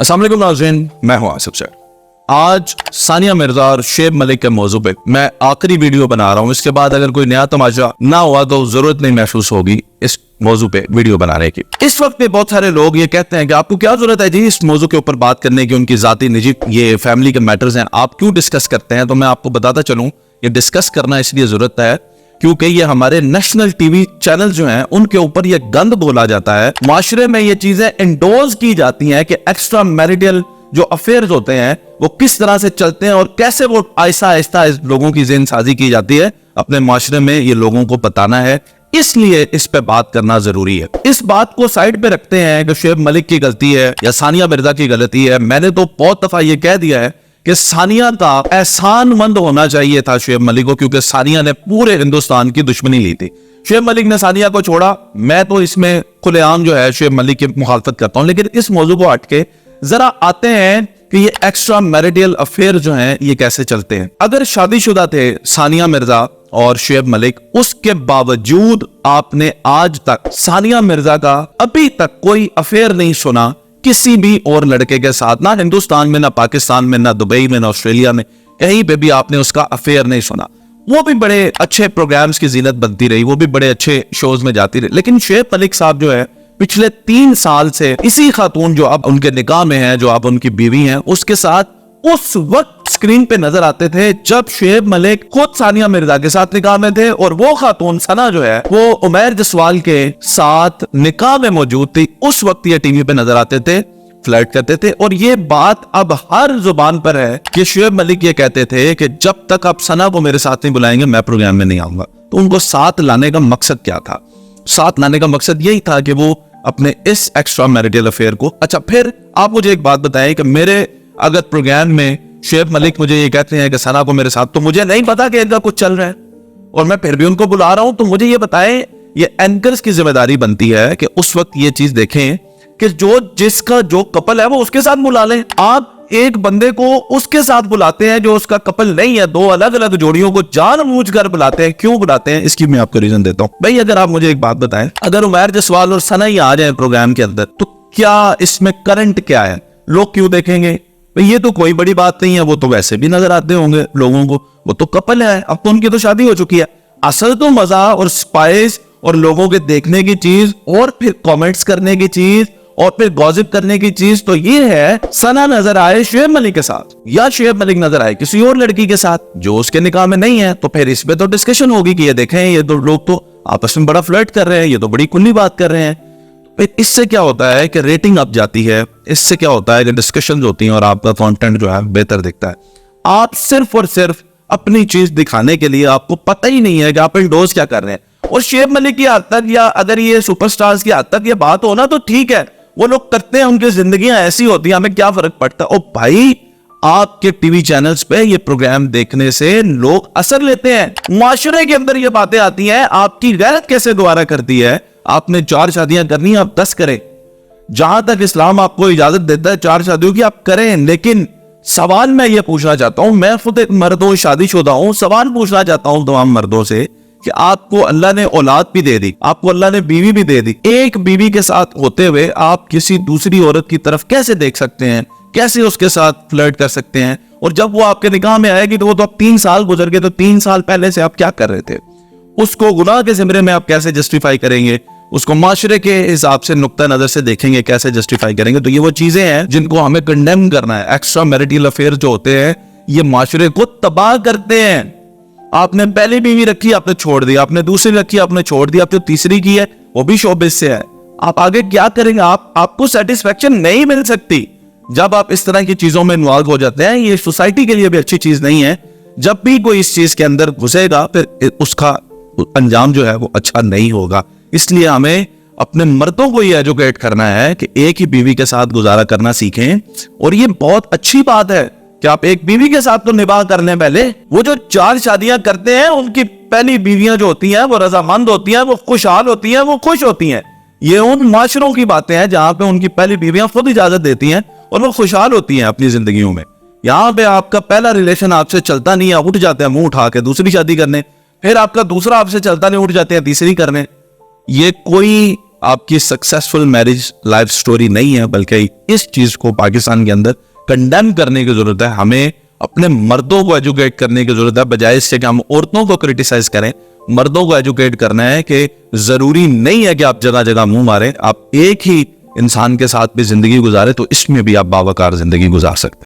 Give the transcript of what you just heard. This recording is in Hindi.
अस्सलाम वालेकुम नाज़रीन, मैं हूं आसिफ सर। आज सानिया मिर्जा और शुएब मलिक के मौजू पे मैं आखिरी वीडियो बना रहा हूं। इसके बाद अगर कोई नया तमाशा ना हुआ तो जरूरत नहीं महसूस होगी इस मौजू पे वीडियो बनाने की। इस वक्त पे बहुत सारे लोग ये कहते हैं कि आपको क्या जरूरत है जी इस मौजू के ऊपर बात करने की, उनकी जाती निजी ये फैमिली के मैटर्स हैं, आप क्यों डिस्कस करते हैं। तो मैं आपको बताता चलूं, ये डिस्कस करना इसलिए जरूरत है क्योंकि ये हमारे नेशनल टीवी चैनल जो हैं उनके ऊपर ये गंद बोला जाता है। माशरे में ये चीजें इंडोर्स की जाती हैं कि एक्स्ट्रा मैरिटल जो अफेयर्स होते हैं वो किस तरह से चलते हैं और कैसे वो आहिस्ता आहिस्ता लोगों की ज़हन साजी की जाती है। अपने माशरे में ये लोगों को बताना है, इसलिए इस पे बात करना जरूरी है। इस बात को साइड पे रखते हैं कि शुएब मलिक की गलती है या सानिया मिर्जा की गलती है। मैंने तो बहुत दफा ये कह दिया है कि सानिया का एहसानमंद होना चाहिए था शुएब मलिक को, क्योंकि सानिया ने पूरे हिंदुस्तान की दुश्मनी ली थी। शुएब मलिक ने सानिया को छोड़ा, मैं तो इसमें खुलेआम जो है शुएब मलिक की मुखालफत करता हूं। लेकिन इस मौजू को हट के जरा आते हैं कि ये एक्स्ट्रा मैरिटल अफेयर जो हैं ये कैसे चलते हैं। अगर शादीशुदा थे सानिया मिर्जा और शुएब मलिक, उसके बावजूद आपने आज तक सानिया मिर्जा का अभी तक कोई अफेयर नहीं सुना किसी भी और लड़के के साथ, ना हिंदुस्तान में, ना पाकिस्तान में, ना दुबई में, ना ऑस्ट्रेलिया में, कहीं पे भी आपने उसका अफेयर नहीं सुना। वो भी बड़े अच्छे प्रोग्राम्स की जीनत बनती रही, वो भी बड़े अच्छे शोज में जाती रही। लेकिन शुएब मलिक साहब जो है पिछले 3 साल से इसी खातून जो अब उनके निकाह में है, जो अब उनकी बीवी है, उसके साथ उस वक्त स्क्रीन पे नजर आते थे जब शुएब मलिक खुद सानिया मिर्जा के साथ निकाह में थे और वो खातून सना जो है वो उमैर जसवाल के साथ निकाह में मौजूद थी। उस वक्त ये टीवी पे नजर आते थे, फ्लर्ट करते थे। और ये बात अब हर जुबान पर है कि शुएब मलिक ये कहते थे कि जब तक आप सना को मेरे साथ नहीं बुलाएंगे मैं प्रोग्राम में नहीं आऊंगा। तो उनको साथ लाने का मकसद क्या था? साथ लाने का मकसद यही था कि वो अपने इस एक्स्ट्रा मैरिटल अफेयर को, अच्छा फिर आप मुझे एक बात बताएं कि मेरे अगर प्रोग्राम में शुएब मलिक मुझे ये कहते हैं कि सना को मेरे साथ, तो मुझे नहीं पता कि इनका कुछ चल रहा है और मैं फिर भी उनको बुला रहा हूं, तो मुझे ये बताएं, ये एंकर्स की जिम्मेदारी बनती है कि उस वक्त ये चीज देखें कि जिसका जो कपल है वो उसके साथ बुला लें। आप एक बंदे को उसके साथ बुलाते हैं जो उसका कपल नहीं है, 2 अलग अलग जोड़ियों को जानबूझकर बुलाते हैं। क्यों बुलाते हैं इसकी मैं आपको रीजन देता हूं। भाई अगर आप मुझे एक बात बताएं, अगर उमैर जसवाल और सना ही आ जाए प्रोग्राम के अंदर तो क्या इसमें करंट क्या है? लोग क्यों देखेंगे? ये तो कोई बड़ी बात नहीं है, वो तो वैसे भी नजर आते होंगे लोगों को, वो तो कपल है, अब तो उनकी तो शादी हो चुकी है। असल तो मजा और स्पाइस और लोगों के देखने की चीज और फिर कमेंट्स करने की चीज और फिर गॉसिप करने की चीज तो ये है सना नजर आए शुएब मलिक के साथ या शुएब मलिक नजर आए किसी और लड़की के साथ जो उसके निकाह में नहीं है, तो फिर इस पे तो डिस्कशन होगी कि ये देखें ये तो लोग तो आपस में बड़ा फ्लर्ट कर रहे हैं, ये तो बड़ी खुली बात कर रहे हैं। फिर इससे क्या होता है कि रेटिंग अप जाती है, इससे क्या होता है कि डिस्कशंस होती हैं और आपका कंटेंट जो है बेहतर दिखता है। आप सिर्फ और सिर्फ अपनी चीज दिखाने के लिए, आपको पता ही नहीं है कि आप इंडोर्स क्या कर रहे हैं। और शुएब मलिक की हद तक या अगर ये सुपरस्टार्स की हद तक ये बात हो ना तो ठीक है, वो लोग करते हैं, उनकी जिंदगियां ऐसी होती हैं, हमें क्या फर्क पड़ता है। ओ भाई, आपके टीवी चैनल्स पे ये प्रोग्राम देखने से लोग असर लेते हैं, माशरे के अंदर ये बातें आती हैं, आपकी गैरत कैसे दोबारा करती है। आपने 4 शादियां करनी है, आप 10 करें। जहां तक इस्लाम आपको इजाजत देता है 4 शादियों की आप करें। लेकिन सवाल मैं ये पूछना चाहता हूं, मैं खुद एक मर्द हूं, शादीशुदा हूं, सवाल पूछना चाहता हूं तमाम मर्दों से कि आपको अल्लाह ने औलाद भी दे दी, आपको अल्लाह ने बीवी भी दे दी, एक बीवी के साथ होते हुए आप किसी दूसरी औरत की तरफ कैसे देख सकते हैं, कैसे उसके साथ फ्लर्ट कर सकते हैं? और जब वो आपके निकाह में आएगी तो वो तो अब 3 साल गुजर गए, तो 3 साल पहले से आप क्या कर रहे थे? उसको गुनाह के ज़िम्मे में आप कैसे जस्टिफाई करेंगे? उसको माशरे के हिसाब से नुक्ता नजर से देखेंगे, कैसे जस्टिफाई करेंगे? तो ये वो चीजें हैं जिनको हमें कंडेम करना है। एक्स्ट्रा मैरिटल अफेयर जो होते हैं ये माशरे को तबाह करते हैं। आपने पहली बीवी रखी, आपने छोड़ दी, आपने दूसरी रखी, आपने छोड़ दी, आपने तीसरी की है, वो भी शोबिस से है। आप आगे क्या करेंगे? आपको सेटिस्फेक्शन नहीं मिल सकती जब आप इस तरह की चीजों में इन्वॉल्व हो जाते हैं। ये सोसाइटी के लिए भी अच्छी चीज नहीं है। जब भी कोई इस चीज के अंदर घुसेगा फिर उसका अंजाम जो है वो अच्छा नहीं होगा। इसलिए हमें अपने मर्दों को ये एजुकेट करना है कि एक ही बीवी के साथ गुजारा करना सीखें। और ये बहुत अच्छी बात है कि आप एक बीवी के साथ तो निभाह कर लें। पहले वो जो 4 शादियां करते हैं उनकी पहली बीवियां जो होती हैं वो रजामंद होती हैं, वो खुशहाल होती हैं, वो खुश होती हैं। ये उन माशरों की बातें हैं जहां पे उनकी पहली बीवियां खुद इजाजत देती हैं और वो खुशहाल होती हैं अपनी जिंदगियों में। यहाँ पे आपका पहला रिलेशन आपसे चलता नहीं है, उठ जाते हैं मुंह उठा के दूसरी शादी करने, फिर आपका दूसरा आपसे चलता नहीं, उठ जाते हैं तीसरी करने। ये कोई आपकी सक्सेसफुल मैरिज लाइफ स्टोरी नहीं है, बल्कि इस चीज को पाकिस्तान के अंदर कंडेम करने की जरूरत है। हमें अपने मर्दों को एजुकेट करने की जरूरत है, बजाय इससे कि हम औरतों को क्रिटिसाइज करें। मर्दों को एजुकेट करना है कि जरूरी नहीं है कि आप जगह जगह मुंह मारें, आप एक ही इंसान के साथ भी जिंदगी गुजारे तो इसमें भी आप बावकार जिंदगी गुजार सकते हैं।